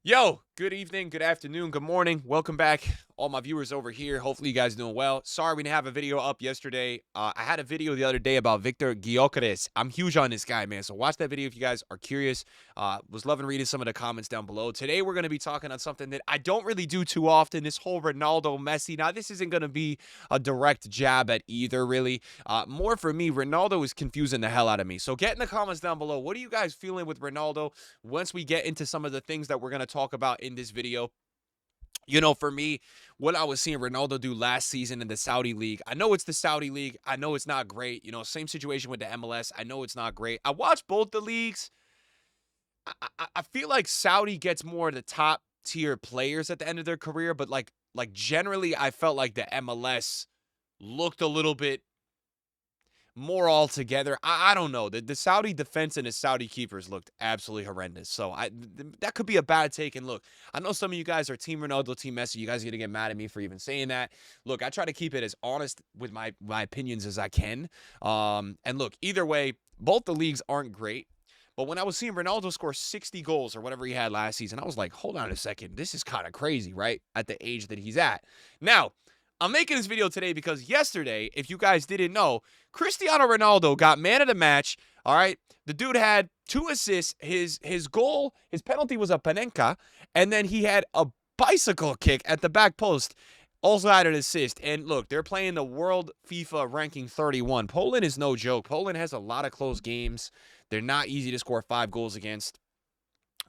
Yo, good evening, good afternoon, good morning. Welcome back, all my viewers over here. Hopefully, you guys doing well. Sorry we didn't have a video up yesterday. I had a video the other day about Victor Gyökeres. I'm huge on this guy, man. So watch that video if you guys are curious. Was loving reading some of the comments down below. Today, we're going to be talking on something that I don't really do too often. This whole Ronaldo, Messi. Now, this isn't going to be a direct jab at either, really. More for me, Ronaldo is confusing the hell out of me. So get in the comments down below. What are you guys feeling with Ronaldo? Once we get into some of the things that we're going to talk about in this video, for me, what I was seeing Ronaldo do last season in the Saudi League, I know it's the Saudi League. I know it's not great. Same situation with the MLS. I know it's not great. I watched both the leagues. I feel like Saudi gets more of the top tier players at the end of their career, but like generally, I felt like the MLS looked a little bit more altogether. I don't know. The Saudi defense and the Saudi keepers looked absolutely horrendous. So that could be a bad take. And look, I know some of you guys are Team Ronaldo, Team Messi. You guys are gonna get mad at me for even saying that. Look, I try to keep it as honest with my opinions as I can. And look, either way, both the leagues aren't great. But when I was seeing Ronaldo score 60 goals or whatever he had last season, I was like, hold on a second. This is kind of crazy, right? At the age that he's at. Now, I'm making this video today because yesterday, if you guys didn't know, Cristiano Ronaldo got man of the match. All right. The dude had 2 assists. His goal, his penalty was a panenka, and then he had a bicycle kick at the back post. Also had an assist. And look, they're playing the world FIFA ranking 31. Poland is no joke. Poland has a lot of close games. They're not easy to score 5 goals against.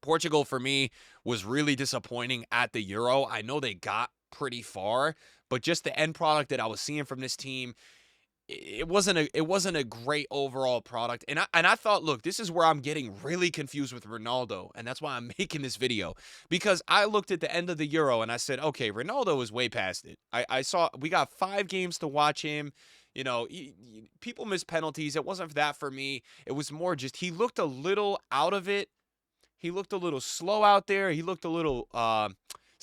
Portugal, for me, was really disappointing at the Euro. I know they got pretty far, but just the end product that I was seeing from this team, it wasn't a great overall product. And I thought, look, this is where I'm getting really confused with Ronaldo, and that's why I'm making this video, because I looked at the end of the Euro and I said, okay, Ronaldo is way past it. I saw we got 5 games to watch him. People miss penalties. It wasn't that for me. It was more just he looked a little out of it. He looked a little slow out there. He looked a little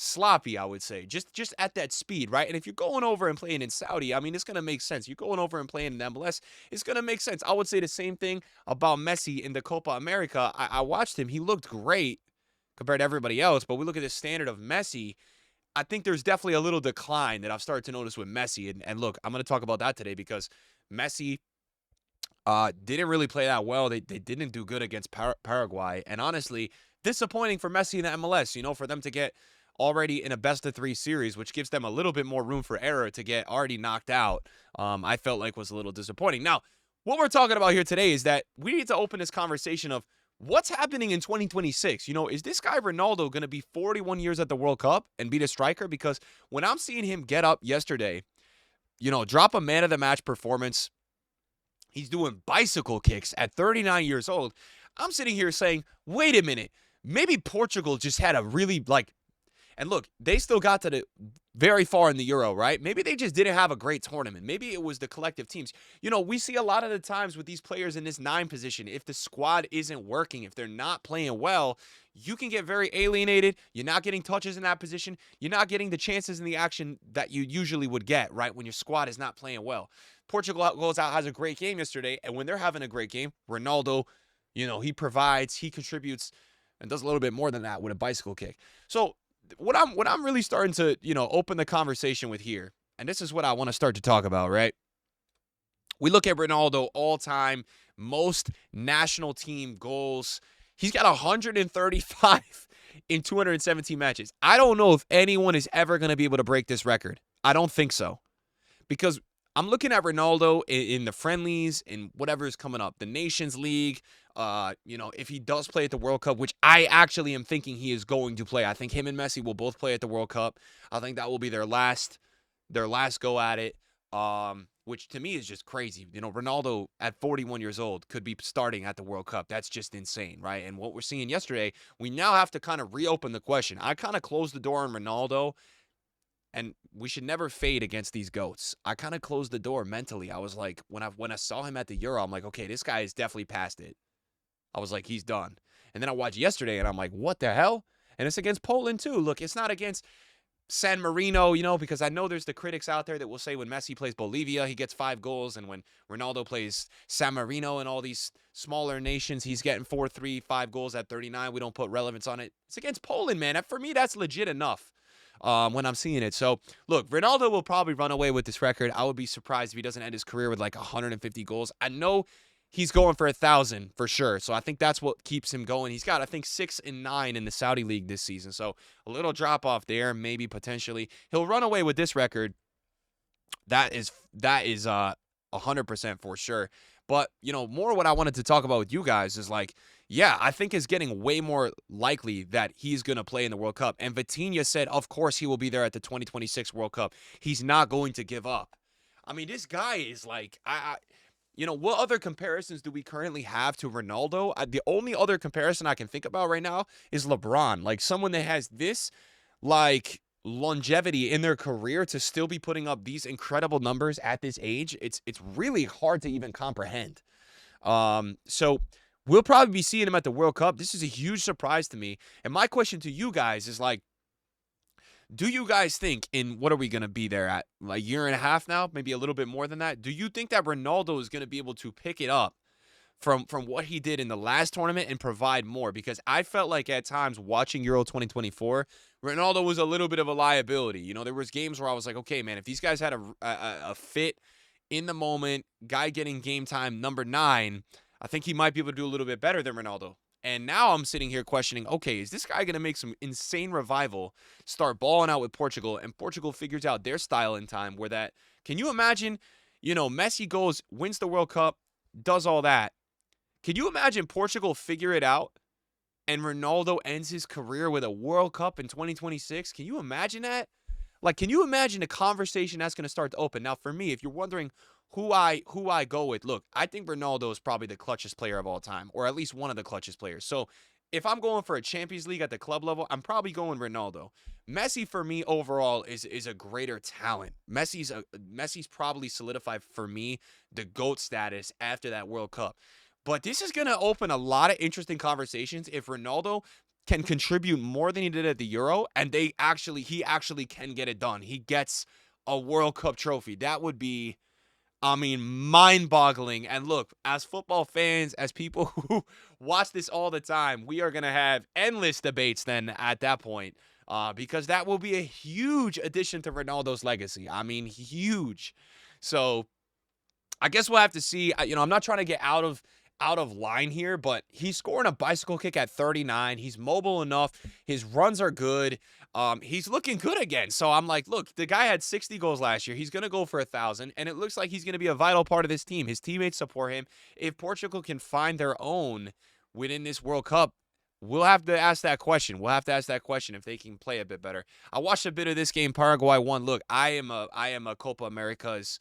sloppy, I would say, just at that speed, right? And if you're going over and playing in Saudi, I mean, it's going to make sense. You're going over and playing in MLS, it's going to make sense. I would say the same thing about Messi in the Copa America. I watched him. He looked great compared to everybody else, but we look at the standard of Messi, I think there's definitely a little decline that I've started to notice with Messi. And look, I'm going to talk about that today because Messi didn't really play that well. They didn't do good against Paraguay. And honestly, disappointing for Messi in the MLS, for them to get already in a best-of-3 series, which gives them a little bit more room for error to get already knocked out, I felt like was a little disappointing. Now, what we're talking about here today is that we need to open this conversation of what's happening in 2026. Is this guy Ronaldo going to be 41 years at the World Cup and be the striker? Because when I'm seeing him get up yesterday, drop a man-of-the-match performance, he's doing bicycle kicks at 39 years old. I'm sitting here saying, wait a minute, maybe Portugal just had a really, and look, they still got to the very far in the Euro, right? Maybe they just didn't have a great tournament. Maybe it was the collective teams. We see a lot of the times with these players in this 9 position, if the squad isn't working, if they're not playing well, you can get very alienated. You're not getting touches in that position. You're not getting the chances in the action that you usually would get, right, when your squad is not playing well. Portugal goes out, has a great game yesterday, and when they're having a great game, Ronaldo, he provides, he contributes, and does a little bit more than that with a bicycle kick. So what I'm really starting to, open the conversation with here, and this is what I want to start to talk about, right? We look at Ronaldo all-time, most national team goals. He's got 135 in 217 matches. I don't know if anyone is ever going to be able to break this record. I don't think so. Because I'm looking at Ronaldo in the friendlies and whatever is coming up, the Nations League. If he does play at the World Cup, which I actually am thinking he is going to play. I think him and Messi will both play at the World Cup. I think that will be their last go at it. Which to me is just crazy. Ronaldo at 41 years old could be starting at the World Cup. That's just insane, right? And what we're seeing yesterday, we now have to kind of reopen the question. I kind of closed the door on Ronaldo. And we should never fade against these GOATs. I kind of closed the door mentally. I was like, when I saw him at the Euro, I'm like, okay, this guy is definitely past it. I was like, he's done. And then I watched yesterday, and I'm like, what the hell? And it's against Poland, too. Look, it's not against San Marino, because I know there's the critics out there that will say when Messi plays Bolivia, he gets 5 goals, and when Ronaldo plays San Marino and all these smaller nations, he's getting 4-3, 5 goals at 39. We don't put relevance on it. It's against Poland, man. For me, that's legit enough when I'm seeing it. So, look, Ronaldo will probably run away with this record. I would be surprised if he doesn't end his career with like 150 goals. I know he's going for 1,000 for sure. So I think that's what keeps him going. He's got, I think, 6 and 9 in the Saudi League this season. So a little drop off there, maybe potentially. He'll run away with this record. That is 100% for sure. But, more what I wanted to talk about with you guys is like, yeah, I think it's getting way more likely that he's going to play in the World Cup. And Vitinha said, of course, he will be there at the 2026 World Cup. He's not going to give up. I mean, this guy is like, what other comparisons do we currently have to Ronaldo? The only other comparison I can think about right now is LeBron. Like someone that has this, like, longevity in their career to still be putting up these incredible numbers at this age. It's really hard to even comprehend. So we'll probably be seeing him at the World Cup. This is a huge surprise to me. And my question to you guys is like, do you guys think what are we going to be there at? Like a year and a half now, maybe a little bit more than that? Do you think that Ronaldo is going to be able to pick it up from what he did in the last tournament and provide more? Because I felt like at times watching Euro 2024, Ronaldo was a little bit of a liability. There was games where I was like, okay, man, if these guys had a fit in the moment, guy getting game time number 9, I think he might be able to do a little bit better than Ronaldo. And now I'm sitting here questioning, okay, is this guy going to make some insane revival, start balling out with Portugal, and Portugal figures out their style in time where that, can you imagine, Messi goes, wins the World Cup, does all that. Can you imagine Portugal figure it out and Ronaldo ends his career with a World Cup in 2026? Can you imagine that? Like, can you imagine the conversation that's going to start to open? Now, for me, if you're wondering who I go with, look, I think Ronaldo is probably the clutchest player of all time, or at least one of the clutchest players. So if I'm going for a Champions League at the club level, I'm probably going Ronaldo. Messi, for me, overall, is a greater talent. Messi's probably solidified, for me, the GOAT status after that World Cup. But this is going to open a lot of interesting conversations if Ronaldo can contribute more than he did at the Euro, and he actually can get it done. He gets a World Cup trophy. That would be, mind-boggling. And look, as football fans, as people who watch this all the time, we are going to have endless debates then at that point, because that will be a huge addition to Ronaldo's legacy. Huge. So I guess we'll have to see. I'm not trying to get out of line here, but he's scoring a bicycle kick at 39. He's mobile enough. His runs are good. He's looking good again. So I'm like, look, the guy had 60 goals last year. He's going to go for 1,000, and it looks like he's going to be a vital part of this team. His teammates support him. If Portugal can find their own within this World Cup, we'll have to ask that question. If they can play a bit better. I watched a bit of this game. Paraguay won. Look, I am a Copa Americas.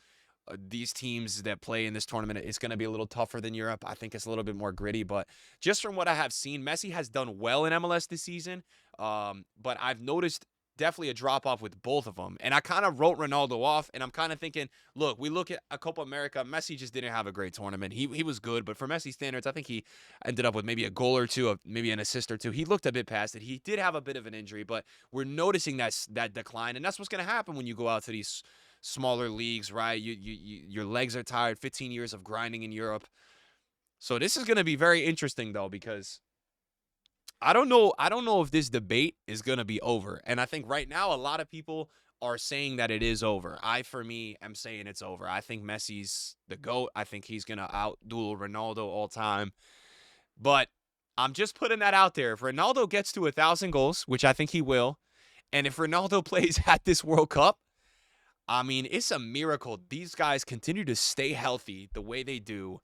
These teams that play in this tournament, it's going to be a little tougher than Europe. I think it's a little bit more gritty, but just from what I have seen, Messi has done well in MLS this season, but I've noticed definitely a drop-off with both of them, and I kind of wrote Ronaldo off, and I'm kind of thinking, look, we look at a Copa America, Messi just didn't have a great tournament. He was good, but for Messi standards, I think he ended up with maybe a goal or two, maybe an assist or two. He looked a bit past it. He did have a bit of an injury, but we're noticing that decline, and that's what's going to happen when you go out to these smaller leagues, right? Your legs are tired, 15 years of grinding in Europe. So this is going to be very interesting, though, because I don't know if this debate is going to be over. And I think right now a lot of people are saying that it is over. For me, am saying it's over. I think Messi's the GOAT. I think he's going to outduel Ronaldo all time. But I'm just putting that out there. If Ronaldo gets to 1,000 goals, which I think he will, and if Ronaldo plays at this World Cup, it's a miracle. These guys continue to stay healthy the way they do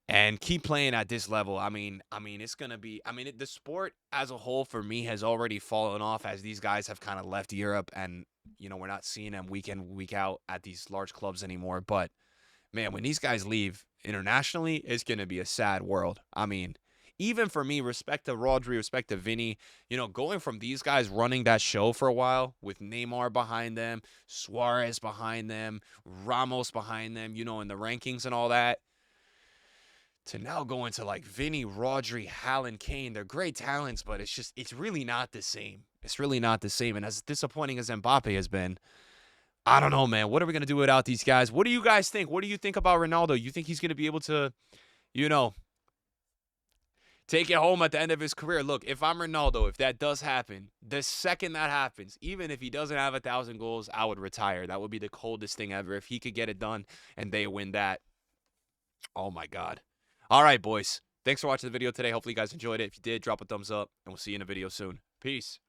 and keep playing at this level. It's going to be, the sport as a whole for me has already fallen off as these guys have kind of left Europe and, we're not seeing them week in, week out at these large clubs anymore. But man, when these guys leave internationally, it's going to be a sad world. Even for me, respect to Rodri, respect to Vinny, going from these guys running that show for a while with Neymar behind them, Suarez behind them, Ramos behind them, in the rankings and all that, to now going to like Vinny, Rodri, Haaland, Kane. They're great talents, but it's really not the same. It's really not the same. And as disappointing as Mbappe has been, I don't know, man. What are we gonna do without these guys? What do you guys think? What do you think about Ronaldo? You think he's gonna be able to, you know, take it home at the end of his career? Look, if I'm Ronaldo, if that does happen, the second that happens, even if he doesn't have 1,000 goals, I would retire. That would be the coldest thing ever. If he could get it done and they win that, oh my God. All right, boys. Thanks for watching the video today. Hopefully you guys enjoyed it. If you did, drop a thumbs up, and we'll see you in a video soon. Peace.